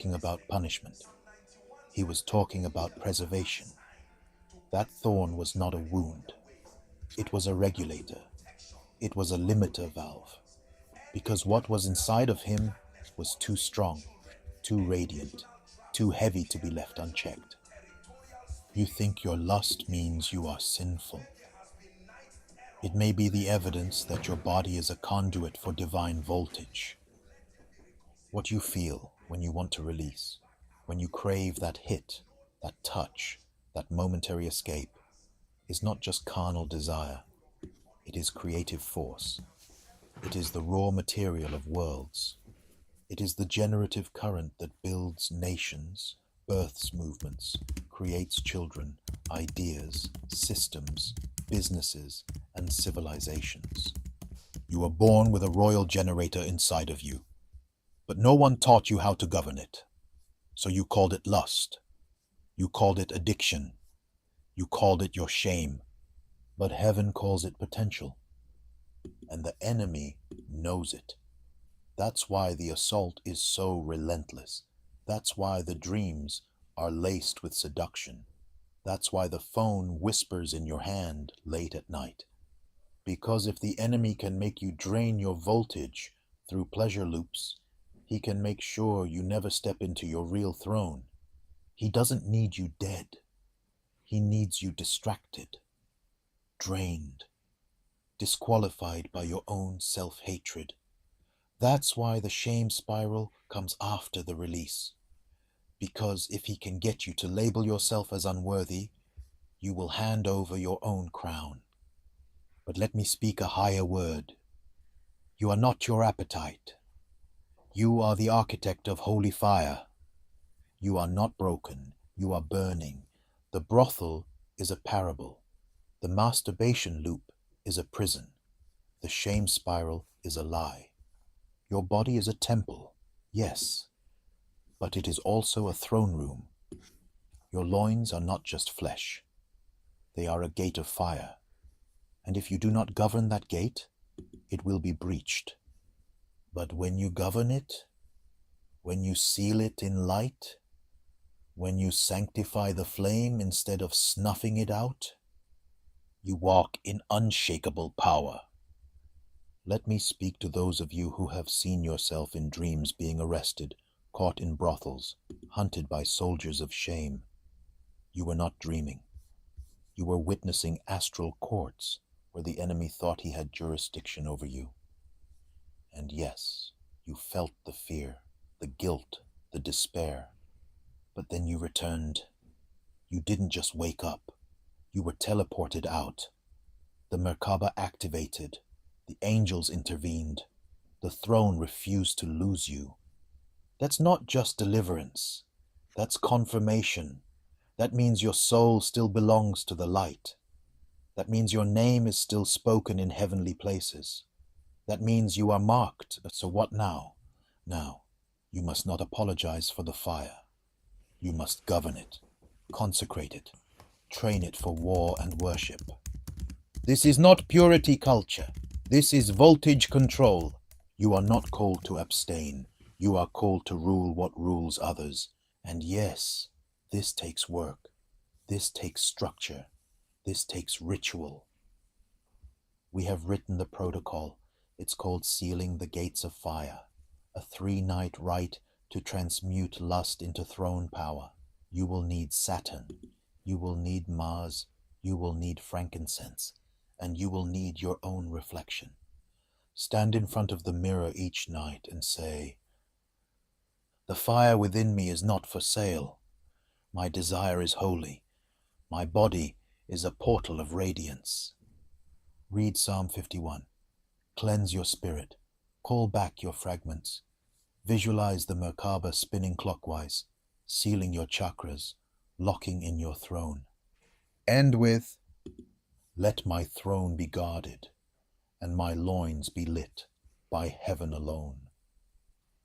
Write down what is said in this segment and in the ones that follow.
talking about punishment. He was talking about preservation. That thorn was not a wound. It was a regulator. It was a limiter valve. Because what was inside of him was too strong, too radiant, too heavy to be left unchecked. You think your lust means you are sinful. It may be the evidence that your body is a conduit for divine voltage. What you feel when you want to release, when you crave that hit, that touch, that momentary escape, is not just carnal desire. It is creative force. It is the raw material of worlds. It is the generative current that builds nations, births movements, creates children, ideas, systems, businesses, and civilizations. You were born with a royal generator inside of you, but no one taught you how to govern it. So you called it lust. You called it addiction. You called it your shame. But heaven calls it potential. And the enemy knows it. That's why the assault is so relentless. That's why the dreams are laced with seduction. That's why the phone whispers in your hand late at night. Because if the enemy can make you drain your voltage through pleasure loops, he can make sure you never step into your real throne. He doesn't need you dead. He needs you distracted, drained, disqualified by your own self-hatred. That's why the shame spiral comes after the release. Because if he can get you to label yourself as unworthy, you will hand over your own crown. But let me speak a higher word. You are not your appetite. You are the architect of holy fire. You are not broken. You are burning. The brothel is a parable. The masturbation loop is a prison. The shame spiral is a lie. Your body is a temple, yes, but it is also a throne room. Your loins are not just flesh. They are a gate of fire. And if you do not govern that gate, it will be breached. But when you govern it, when you seal it in light, when you sanctify the flame instead of snuffing it out, you walk in unshakable power. Let me speak to those of you who have seen yourself in dreams being arrested, caught in brothels, hunted by soldiers of shame. You were not dreaming. You were witnessing astral courts where the enemy thought he had jurisdiction over you. And yes, you felt the fear, the guilt, the despair. But then you returned. You didn't just wake up. You were teleported out. The Merkaba activated. The angels intervened. The throne refused to lose you. That's not just deliverance. That's confirmation. That means your soul still belongs to the light. That means your name is still spoken in heavenly places. That means you are marked. So what now? Now, you must not apologize for the fire. You must govern it, consecrate it, train it for war and worship. This is not purity culture. This is voltage control. You are not called to abstain. You are called to rule what rules others. And yes, this takes work. This takes structure. This takes ritual. We have written the protocol. It's called sealing the gates of fire, a 3-night rite to transmute lust into throne power. You will need Saturn. You will need Mars. You will need frankincense. And you will need your own reflection. Stand in front of the mirror each night and say, "The fire within me is not for sale. My desire is holy. My body is a portal of radiance." Read Psalm 51. Cleanse your spirit. Call back your fragments. Visualize the Merkaba spinning clockwise, sealing your chakras, locking in your throne. End with, "Let my throne be guarded, and my loins be lit by heaven alone."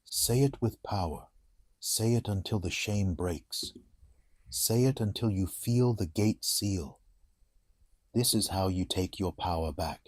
Say it with power. Say it until the shame breaks. Say it until you feel the gate seal. This is how you take your power back.